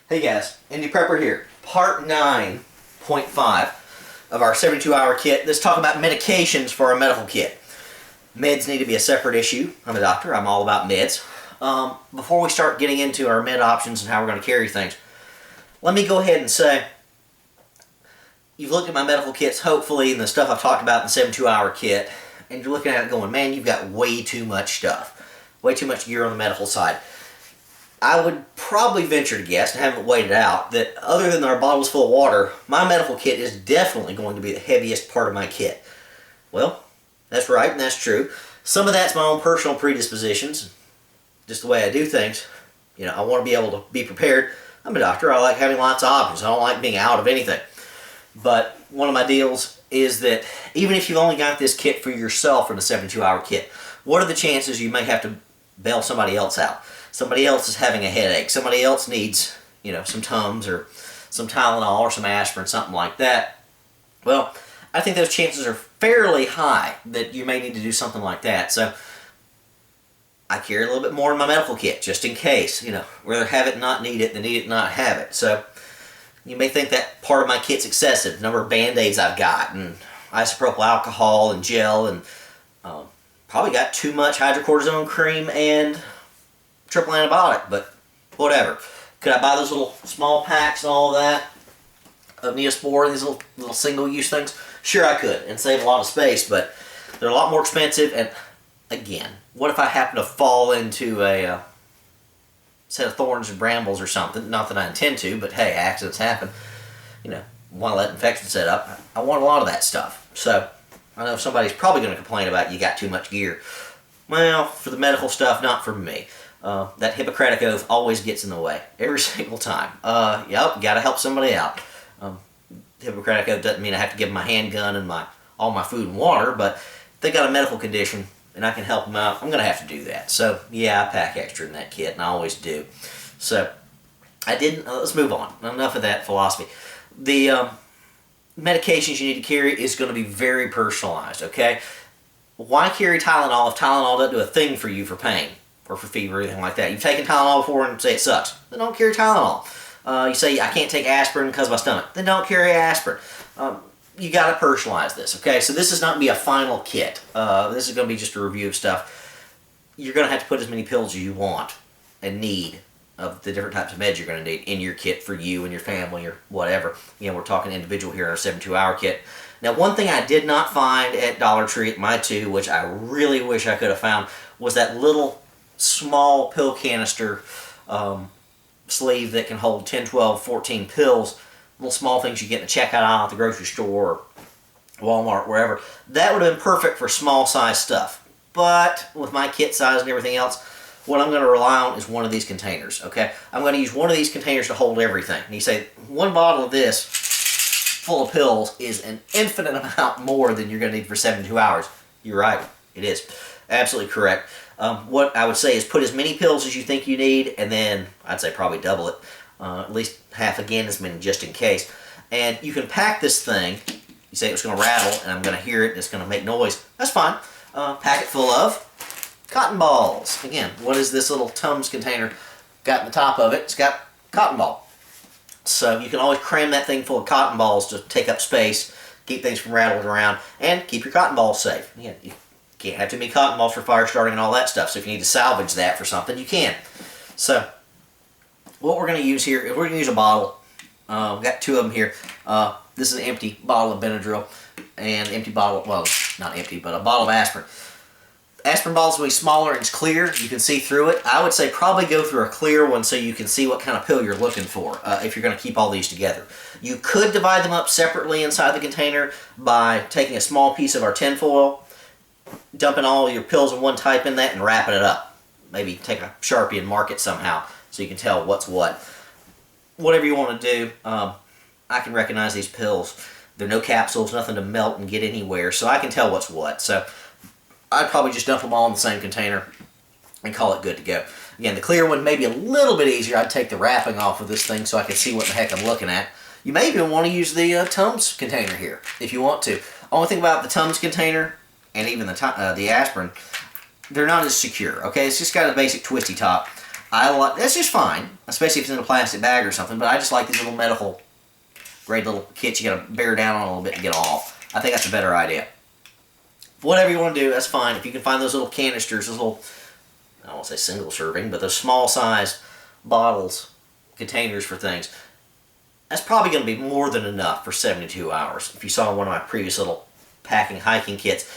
Hey guys, Indy Prepper here. Part 9.5 of our 72-hour kit. Let's talk about medications for our medical kit. Meds need to be a separate issue. I'm a doctor. I'm all about meds. Before we start getting into our med options and how we're going to carry things, let me go ahead and say, you've looked at my medical kits, hopefully, and the stuff I've talked about in the 72-hour kit, and you're looking at it going, man, you've got way too much stuff. Way too much gear on the medical side. I would probably venture to guess, and haven't weighed it out, that other than our bottles full of water, my medical kit is definitely going to be the heaviest part of my kit. Well, that's right, and that's true. Some of that's my own personal predispositions, just the way I do things. You know, I want to be able to be prepared. I'm a doctor. I like having lots of options. I don't like being out of anything. But one of my deals is that even if you've only got this kit for yourself in a 72-hour kit, what are the chances you may have to bail somebody else out? Somebody else is having a headache. Somebody else needs, you know, some Tums or some Tylenol or some Aspirin, something like that. Well, I think those chances are fairly high that you may need to do something like that. So I carry a little bit more in my medical kit just in case. You know, rather have it not need it than need it not have it. So you may think that part of my kit's excessive. The number of Band-Aids I've got, and isopropyl alcohol and gel, and probably got too much hydrocortisone cream and triple antibiotic, but whatever. Could I buy those little small packs and all of that of Neosporin, these little single-use things? Sure I could, and save a lot of space, but they're a lot more expensive, and again, what if I happen to fall into a set of thorns and brambles or something? Not that I intend to, but hey, accidents happen. You know, want to let infection set up. I want a lot of that stuff. So I know somebody's probably going to complain about you got too much gear. Well, for the medical stuff, not for me. That Hippocratic Oath always gets in the way, every single time. Yep, got to help somebody out. Hippocratic Oath doesn't mean I have to give them my handgun and all my food and water, but if they got a medical condition and I can help them out, I'm going to have to do that. So, yeah, I pack extra in that kit, and I always do. So, let's move on. Enough of that philosophy. The medications you need to carry is going to be very personalized, okay? Why carry Tylenol if Tylenol doesn't do a thing for you for pain or for fever or anything like that? You've taken Tylenol before and say it sucks. Then don't carry Tylenol. You say, I can't take aspirin because of my stomach. Then don't carry aspirin. You got to personalize this, okay? So this is not going to be a final kit. This is going to be just a review of stuff. You're going to have to put as many pills as you want and need of the different types of meds you're going to need in your kit for you and your family or whatever. Again, we're talking individual here in our 72-hour kit. Now, one thing I did not find at Dollar Tree at my two, which I really wish I could have found, was that little small pill canister sleeve that can hold 10, 12, 14 pills. Little small things you get in the checkout aisle at the grocery store or Walmart, wherever. That would have been perfect for small size stuff. But with my kit size and everything else, what I'm going to rely on is one of these containers, okay? I'm going to use one of these containers to hold everything. And you say, one bottle of this full of pills is an infinite amount more than you're going to need for 72 hours. You're right. It is. Absolutely correct. What I would say is put as many pills as you think you need, and then I'd say probably double it. At least half again as many just in case. And you can pack this thing. You say it's going to rattle, and I'm going to hear it, and it's going to make noise. That's fine. Pack it full of cotton balls. Again, what is this little Tums container got in the top of it? It's got cotton ball. So you can always cram that thing full of cotton balls to take up space, keep things from rattling around, and keep your cotton balls safe. Again, you can't have too many cotton balls for fire starting and all that stuff, so if you need to salvage that for something, you can. So what we're going to use here is we're going to use a bottle. We've got two of them here. This is an empty bottle of Benadryl and an empty bottle, well, not empty, but a bottle of aspirin. Aspirin bottles will be smaller and it's clear. You can see through it. I would say probably go through a clear one so you can see what kind of pill you're looking for if you're going to keep all these together. You could divide them up separately inside the container by taking a small piece of our tinfoil, dumping all your pills in one type in that, and wrapping it up. Maybe take a Sharpie and mark it somehow so you can tell what's what. Whatever you want to do, I can recognize these pills. There are no capsules, nothing to melt and get anywhere, so I can tell what's what. So I'd probably just dump them all in the same container and call it good to go. Again, the clear one may be a little bit easier. I'd take the wrapping off of this thing so I can see what the heck I'm looking at. You may even want to use the Tums container here if you want to. Only thing about the Tums container and even the aspirin, they're not as secure, okay? It's just got a basic twisty top. I like, that's just fine, especially if it's in a plastic bag or something, but I just like these little medical grade little kits you gotta bear down on a little bit to get them off. I think that's a better idea. Whatever you want to do, that's fine. If you can find those little canisters, those little, I don't want to say single serving, but those small sized bottles, containers for things, that's probably going to be more than enough for 72 hours. If you saw one of my previous little packing hiking kits,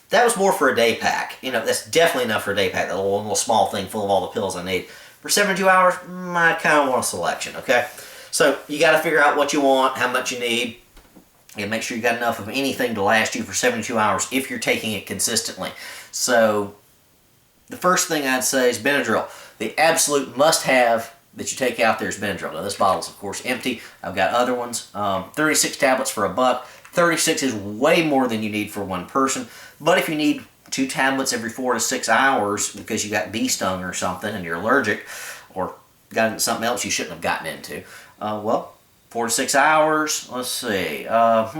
that was more for a day pack. You know, that's definitely enough for a day pack, that little small thing full of all the pills I need. For 72 hours, I kind of want a selection, okay? So you got to figure out what you want, how much you need, and make sure you got enough of anything to last you for 72 hours if you're taking it consistently. So the first thing I'd say is Benadryl. The absolute must-have that you take out there is Benadryl. Now this bottle's of course empty. I've got other ones. 36 tablets for $1. 36 is way more than you need for one person. But if you need 2 tablets every 4 to 6 hours because you got bee stung or something and you're allergic or got into something else you shouldn't have gotten into, well, 4 to 6 hours, let's see, how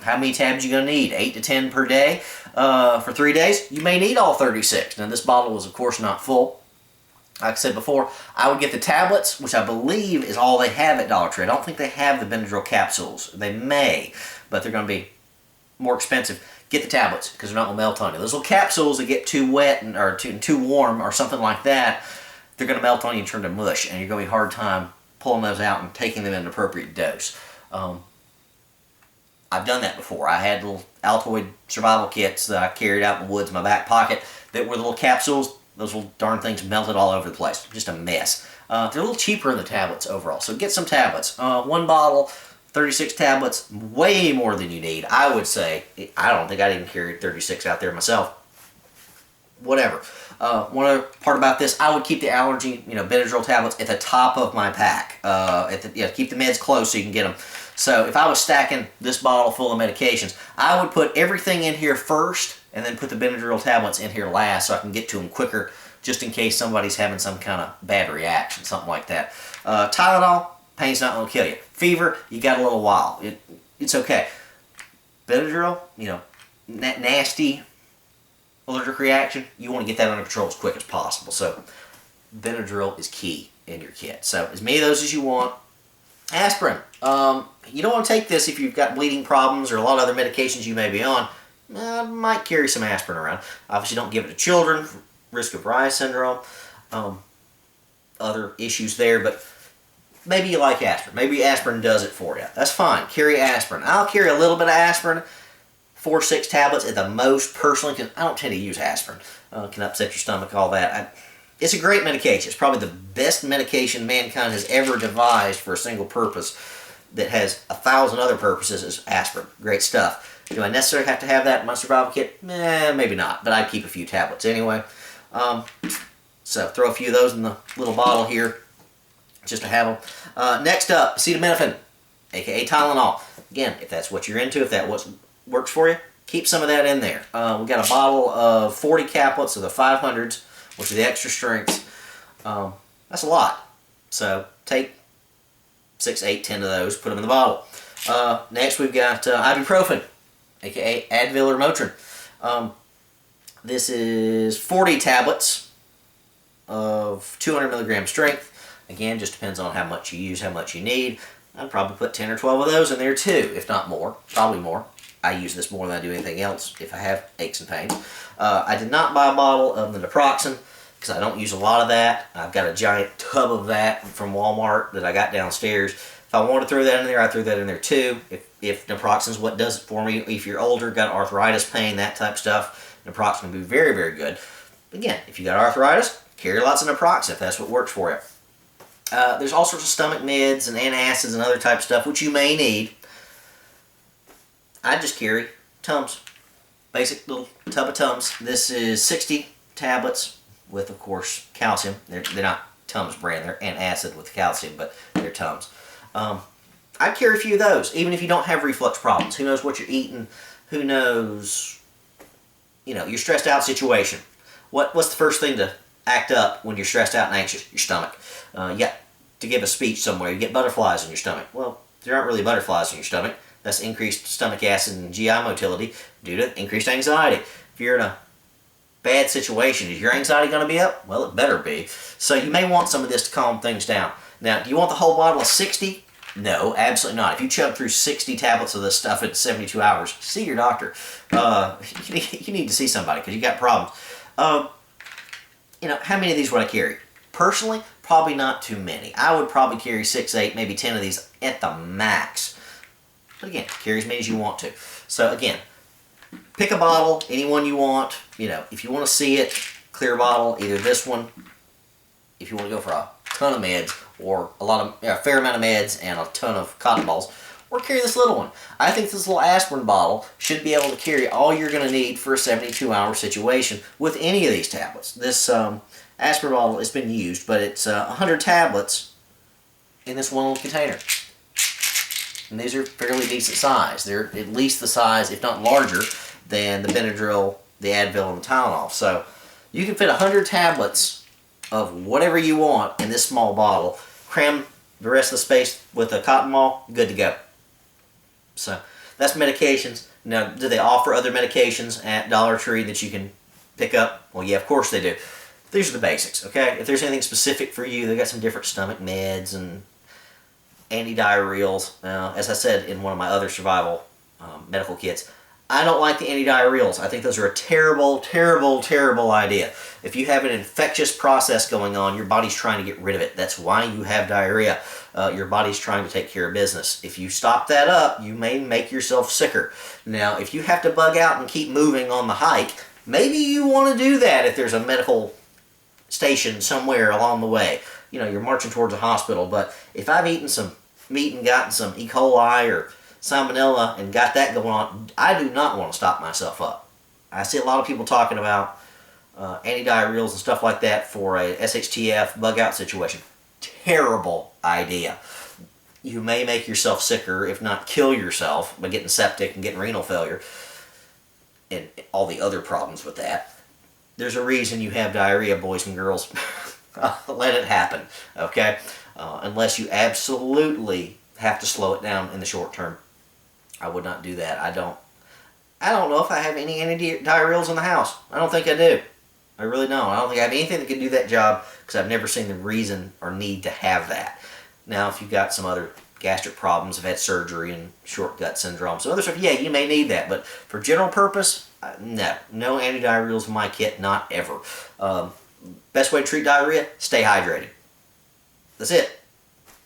many tabs you going to need? 8 to 10 per day? For 3 days, you may need all 36. Now this bottle was of course not full. Like I said before, I would get the tablets, which I believe is all they have at Dollar Tree. I don't think they have the Benadryl capsules. They may, but they're going to be more expensive. Get the tablets, because they're not going to melt on you. Those little capsules that get too wet or too warm or something like that, they're going to melt on you and turn to mush, and you're going to be a hard time pulling those out and taking them in an appropriate dose. I've done that before. I had little Altoid survival kits that I carried out in the woods in my back pocket that were the little capsules. Those little darn things melted all over the place. Just a mess. They're a little cheaper than the tablets overall, so get some tablets. One bottle, 36 tablets, way more than you need. I would say, I don't think I'd even carry 36 out there myself. Whatever. One other part about this, I would keep the allergy, Benadryl tablets at the top of my pack. Keep the meds close so you can get them. So if I was stacking this bottle full of medications, I would put everything in here first and then put the Benadryl tablets in here last so I can get to them quicker, just in case somebody's having some kind of bad reaction, something like that. Tylenol, pain's not going to kill you. Fever, you got a little while. It's okay. Benadryl, nasty allergic reaction, you want to get that under control as quick as possible. So Benadryl is key in your kit. So as many of those as you want. Aspirin. You don't want to take this if you've got bleeding problems or a lot of other medications you may be on. Might carry some aspirin around. Obviously don't give it to children, risk of Reye syndrome, other issues there, but maybe you like aspirin. Maybe aspirin does it for you. That's fine. Carry aspirin. I'll carry a little bit of aspirin, 4 or 6 tablets at the most personally, because I don't tend to use aspirin. It can upset your stomach, all that. It's a great medication. It's probably the best medication mankind has ever devised for a single purpose that has 1,000 other purposes is aspirin. Great stuff. Do I necessarily have to have that in my survival kit? Maybe not, but I'd keep a few tablets anyway. So throw a few of those in the little bottle here just to have them. Next up, acetaminophen, aka Tylenol. Again, if that's what you're into, if that works for you, keep some of that in there. We've got a bottle of 40 caplets of the 500s, which are the extra strengths. That's a lot. So take 6, 8, 10 of those, put them in the bottle. Next we've got ibuprofen, aka Advil or Motrin. This is 40 tablets of 200 milligram strength. Again, just depends on how much you use, how much you need. I'd probably put 10 or 12 of those in there too, if not more. Probably more. I use this more than I do anything else if I have aches and pains. I did not buy a bottle of the naproxen because I don't use a lot of that. I've got a giant tub of that from Walmart that I got downstairs. If I want to throw that in there, I throw that in there too. If naproxen is what does it for me, if you're older, got arthritis, pain, that type of stuff, naproxen will be very, very good. Again, if you got arthritis, carry lots of naproxen if that's what works for you. There's all sorts of stomach meds and antacids and other type of stuff which you may need. I just carry Tums. Basic little tub of Tums. This is 60 tablets with, of course, calcium. They're not Tums brand. They're antacid with calcium, but they're Tums. I'd carry a few of those, even if you don't have reflux problems. Who knows what you're eating? Who knows, your stressed out situation. What's the first thing to act up when you're stressed out and anxious? Your stomach. To give a speech somewhere, you get butterflies in your stomach. Well, there aren't really butterflies in your stomach. That's increased stomach acid and GI motility due to increased anxiety. If you're in a bad situation. Is your anxiety going to be up? Well, it better be. So you may want some of this to calm things down. Now, do you want the whole bottle of 60? No, absolutely not. If you chug through 60 tablets of this stuff in 72 hours, see your doctor. You need to see somebody because you got problems. You know, how many of these would I carry? Personally, probably not too many. I would probably carry 6, 8, maybe 10 of these at the max. But again, carry as many as you want to. So again, pick a bottle, any one you want. You know, if you want to see it, clear bottle, either this one, if you want to go for a ton of meds, or a fair amount of meds and a ton of cotton balls, or carry this little one. I think this little aspirin bottle should be able to carry all you're going to need for a 72-hour situation with any of these tablets. This aspirin bottle has been used, but it's 100 tablets in this one little container. And these are fairly decent size. They're at least the size, if not larger, than the Benadryl, the Advil, and the Tylenol. So you can fit 100 tablets of whatever you want in this small bottle. Cram the rest of the space with a cotton ball, good to go. So that's medications. Now, do they offer other medications at Dollar Tree that you can pick up? Well, yeah, of course they do. These are the basics, okay? If there's anything specific for you, they've got some different stomach meds and antidiarrheals. As I said in one of my other survival medical kits, I don't like the antidiarrheals. I think those are a terrible, terrible, terrible idea. If you have an infectious process going on, your body's trying to get rid of it. That's why you have diarrhea. Your body's trying to take care of business. If you stop that up, you may make yourself sicker. Now, if you have to bug out and keep moving on the hike, maybe you want to do that if there's a medical station somewhere along the way. You know, you're marching towards a hospital. But if I've eaten some meat and gotten some E. coli or salmonella and got that going on, I do not want to stop myself up. I see a lot of people talking about antidiarrheals and stuff like that for a SHTF bug out situation. Terrible idea. You may make yourself sicker, if not kill yourself, by getting septic and getting renal failure and all the other problems with that. There's a reason you have diarrhea, boys and girls. Let it happen, okay? Unless you absolutely have to slow it down in the short term. I would not do that. I don't know if I have any antidiarrheals in the house. I don't think I do. I really don't. I don't think I have anything that can do that job because I've never seen the reason or need to have that. Now, if you've got some other gastric problems, have had surgery and short gut syndrome, some other stuff, yeah, you may need that. But for general purpose, no antidiarrheals in my kit, not ever. Best way to treat diarrhea, stay hydrated. That's it.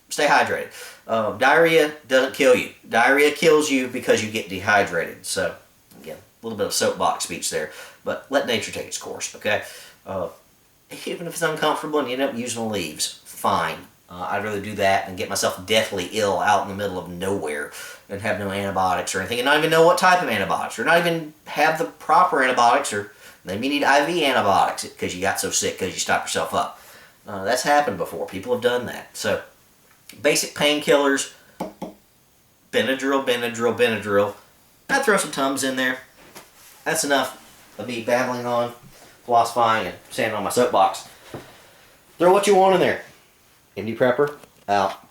Stay hydrated. Diarrhea doesn't kill you. Diarrhea kills you because you get dehydrated. So, again, a little bit of soapbox speech there. But let nature take its course, okay? Even if it's uncomfortable and you end up using the leaves, fine. I'd rather do that than get myself deathly ill out in the middle of nowhere and have no antibiotics or anything and not even know what type of antibiotics or not even have the proper antibiotics or maybe you need IV antibiotics because you got so sick because you stopped yourself up. That's happened before. People have done that. So, basic painkillers, Benadryl, Benadryl, Benadryl. I'd throw some Tums in there. That's enough of me babbling on, philosophizing, and standing on my soapbox. Throw what you want in there. MD Prepper, out.